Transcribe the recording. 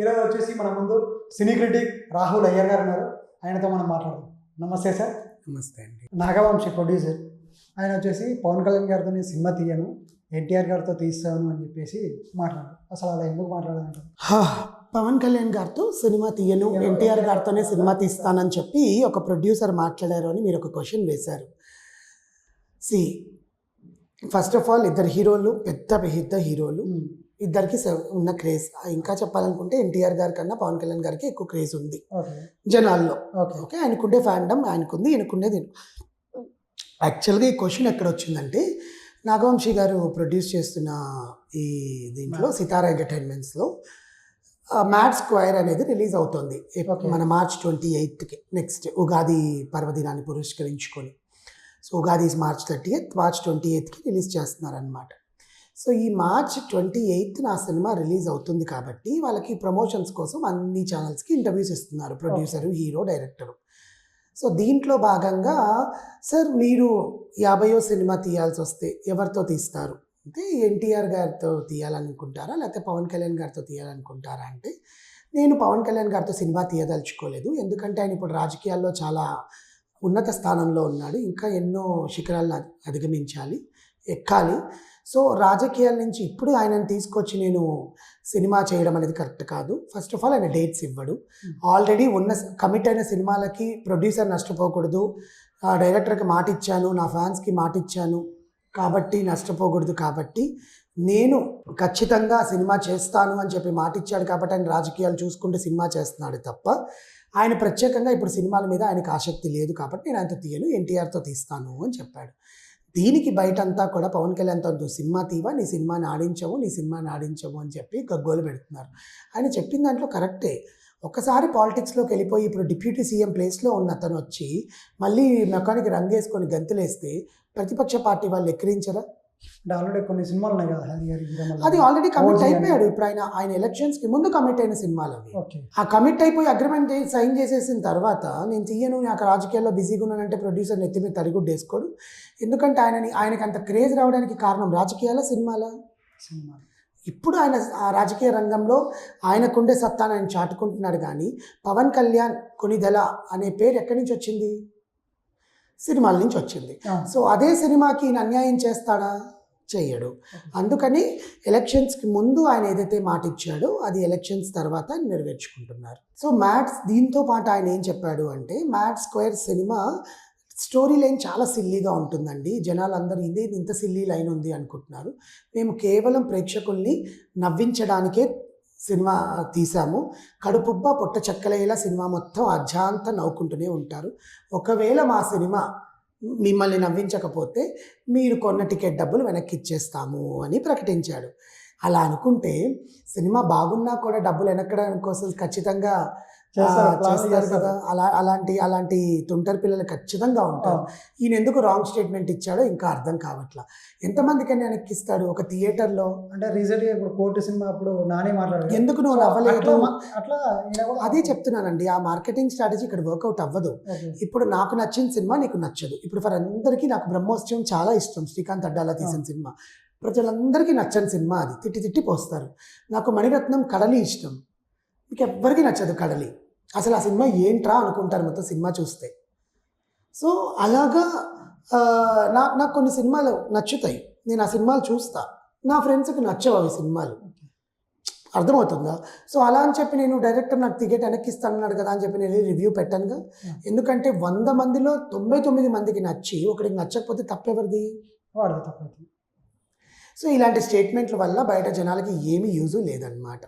ఈరోజు వచ్చేసి మన ముందు సినీ క్రిటిక్ రాహుల్ అయ్యర్ గారు ఉన్నారు. ఆయనతో మనం మాట్లాడదాం. నమస్తే సార్. నమస్తే అండి. నాగవంశీ ప్రొడ్యూసర్. ఆయన వచ్చేసి పవన్ కళ్యాణ్ గారితో నేను సినిమా తీయను, ఎన్టీఆర్ గారితో తీస్తాను అని చెప్పేసి మాట్లాడారు. అసలు అలా ఎందుకు మాట్లాడాలంటే పవన్ కళ్యాణ్ గారితో సినిమా తీయను, ఎన్టీఆర్ గారితోనే సినిమా తీస్తానని చెప్పి ఒక ప్రొడ్యూసర్ మాట్లాడారు అని మీరు ఒక క్వశ్చన్ వేశారు. ఫస్ట్ ఆఫ్ ఆల్ ఇద్దరు హీరోలు, పెద్ద హీరోలు, ఇద్దరికి ఉన్న క్రేజ్. ఇంకా చెప్పాలనుకుంటే ఎన్టీఆర్ గారి కన్నా పవన్ కళ్యాణ్ గారికి ఎక్కువ క్రేజ్ ఉంది జనాల్లో. ఓకే, ఆయనకుండే ఫ్యాండమ్ ఆయనకుంది, ఈయనకుండేది. యాక్చువల్గా ఈ క్వశ్చన్ ఎక్కడ వచ్చిందంటే, నాగవంశీ గారు ప్రొడ్యూస్ చేస్తున్న ఈ దీంట్లో సితారా ఎంటర్టైన్మెంట్స్లో మ్యాడ్ స్క్వేర్ అనేది రిలీజ్ అవుతుంది మన March 28కి, నెక్స్ట్ ఉగాది పర్వదినాన్ని పురస్కరించుకొని. So Ugadi March 30th, March 28కి రిలీజ్ చేస్తున్నారనమాట. సో ఈ March 28th ఆ సినిమా రిలీజ్ అవుతుంది కాబట్టి వాళ్ళకి ప్రమోషన్స్ కోసం అన్ని ఛానల్స్కి ఇంటర్వ్యూస్ ఇస్తున్నారు ప్రొడ్యూసరు, హీరో, డైరెక్టరు. సో దీంట్లో భాగంగా, సార్ మీరు 50వ సినిమా తీయాల్సి వస్తే ఎవరితో తీస్తారు అంటే, ఎన్టీఆర్ గారితో తీయాలనుకుంటారా లేకపోతే పవన్ కళ్యాణ్ గారితో తీయాలనుకుంటారా అంటే, నేను పవన్ కళ్యాణ్ గారితో సినిమా తీయదలుచుకోలేదు. ఎందుకంటే ఆయన ఇప్పుడు రాజకీయాల్లో చాలా ఉన్నత స్థానంలో ఉన్నాడు, ఇంకా ఎన్నో శిఖరాలను అధిగమించాలి, ఎక్కాలి. సో రాజకీయాల నుంచి ఇప్పుడు ఆయనను తీసుకొచ్చి నేను సినిమా చేయడం అనేది కరెక్ట్ కాదు. ఫస్ట్ ఆఫ్ ఆల్ ఆయన డేట్స్ ఇవ్వడు. ఆల్రెడీ ఉన్న కమిట్ అయిన సినిమాలకి ప్రొడ్యూసర్ నష్టపోకూడదు, డైరెక్టర్కి మాట ఇచ్చాను, నా ఫ్యాన్స్కి మాట ఇచ్చాను కాబట్టి నష్టపోకూడదు. కాబట్టి నేను ఖచ్చితంగా సినిమా చేస్తాను అని చెప్పి మాట ఇచ్చాడు కాబట్టి ఆయన రాజకీయాలు చూసుకుంటూ సినిమా చేస్తున్నాడు తప్ప, ఆయన ప్రత్యేకంగా ఇప్పుడు సినిమాల మీద ఆయనకు ఆసక్తి లేదు కాబట్టి నేను ఆయనతో తీయను, ఎన్టీఆర్తో తీస్తాను అని చెప్పాడు. దీనికి బయటంతా కూడా పవన్ కళ్యాణ్తో నువ్వు సినిమా తీవా, నీ సినిమాని ఆడించవు అని చెప్పి గగ్గోలు పెడుతున్నారు. ఆయన చెప్పిన దాంట్లో కరెక్టే. ఒక్కసారి పాలిటిక్స్లోకి వెళ్ళిపోయి ఇప్పుడు డిప్యూటీ సీఎం ప్లేస్లో ఉన్న అతను వచ్చి మళ్ళీ మెకానిక్ రంగేసుకొని గంతులేస్తే ప్రతిపక్ష పార్టీ వాళ్ళు ఎక్కిరించరా? అంటే ఆల్రెడీ కొన్ని సినిమాలు ఉన్నాయి కదా, అది ఆల్రెడీ కమిట్ అయిపోయాడు. ఇప్పుడు ఆయన ఎలక్షన్స్కి ముందు కమిట్ అయిన సినిమాలు అవి. ఆ కమిట్ అయిపోయి అగ్రిమెంట్ సైన్ చేసేసిన తర్వాత నేను తీయను, నాకు రాజకీయాల్లో బిజీగా ఉన్నానంటే ప్రొడ్యూసర్ నెత్తి మీద తడిగుడ్డు వేసుకోడు. ఎందుకంటే ఆయనకి అంత క్రేజ్ రావడానికి కారణం రాజకీయాల, సినిమాల. ఇప్పుడు ఆయన ఆ రాజకీయ రంగంలో ఆయనకుండే సత్తాను ఆయన చాటుకుంటున్నాడు. కానీ పవన్ కళ్యాణ్ కొనిదెల అనే పేరు ఎక్కడి నుంచి వచ్చింది? సినిమాల నుంచి వచ్చింది. సో అదే సినిమాకి ఈయన అన్యాయం చేస్తాడా? చెయ్యడు. అందుకని ఎలక్షన్స్కి ముందు ఆయన ఏదైతే మాట ఇచ్చాడో అది ఎలక్షన్స్ తర్వాత నెరవేర్చుకుంటున్నారు. సో దీంతో పాటు ఆయన ఏం చెప్పాడు అంటే, mad square cinema story line చాలా సిల్లీగా ఉంటుందండి, జనాలు అందరూ ఇదే ఇంత సిల్లీ లైన్ ఉంది అనుకుంటున్నారు, మేము కేవలం ప్రేక్షకుల్ని నవ్వించడానికే సినిమా తీసాము, కడుపుబ్బ పొట్ట చెక్కలయ్యేలా సినిమా మొత్తం అర్జాంత నవ్వుకుంటూనే ఉంటారు, ఒకవేళ మా సినిమా మిమ్మల్ని నవ్వించకపోతే మీరు కొన్న టికెట్ డబ్బులు వెనక్కి ఇచ్చేస్తాము అని ప్రకటించాడు. అలా అనుకుంటే సినిమా బాగున్నా కూడా డబ్బులు వెనక్కడం కోసం ఖచ్చితంగా చేస్తారు కదా. అలాంటి తుంటరి పిల్లలు ఖచ్చితంగా ఉంటారు. ఈయన ఎందుకు రాంగ్ స్టేట్మెంట్ ఇచ్చాడో ఇంకా అర్థం కావట్లా. ఎంతమందికైనా వెనక్కిస్తాడు ఒక థియేటర్లో? అంటే రీసెంట్గా ఇప్పుడు కోర్టు సినిమా అప్పుడు నానే మాట్లాడాడు, ఎందుకు నువ్వు నవ్వలేదు? అట్లా అదే చెప్తున్నానండి, ఆ మార్కెటింగ్ స్ట్రాటజీ ఇక్కడ వర్కౌట్ అవ్వదు. ఇప్పుడు నాకు నచ్చిన సినిమా నీకు నచ్చదు. ఇప్పుడు ఫర్ అందరికీ నాకు బ్రహ్మోత్సవం చాలా ఇష్టం, శ్రీకాంత్ అడ్డాల తీసిన సినిమా. ప్రజలందరికీ నచ్చని సినిమా అది, తిట్టి పోస్తారు. నాకు మణిరత్నం కడలి ఇష్టం, మీకు ఎవ్వరికీ నచ్చదు కడలి. అసలు ఆ సినిమా ఏంట్రా అనుకుంటారు మొత్తం సినిమా చూస్తే. సో అలాగా నాకు కొన్ని సినిమాలు నచ్చుతాయి, నేను ఆ సినిమాలు చూస్తా, నా ఫ్రెండ్స్కి నచ్చవు అవి సినిమాలు. అర్థమవుతుందా? సో అలా అని చెప్పి నేను డైరెక్టర్ నాకు టికెట్ వెనక్కిస్తానన్నాడు కదా అని చెప్పి నేను రివ్యూ పెట్టానుగా. ఎందుకంటే 100 మందిలో 99 మందికి నచ్చి ఒకరికి నచ్చకపోతే తప్పెవరిది? వాడిది తప్పైతే. సో ఇలాంటి స్టేట్మెంట్ల వల్ల బయట జనాలకి ఏమీ యూజు లేదన్నమాట.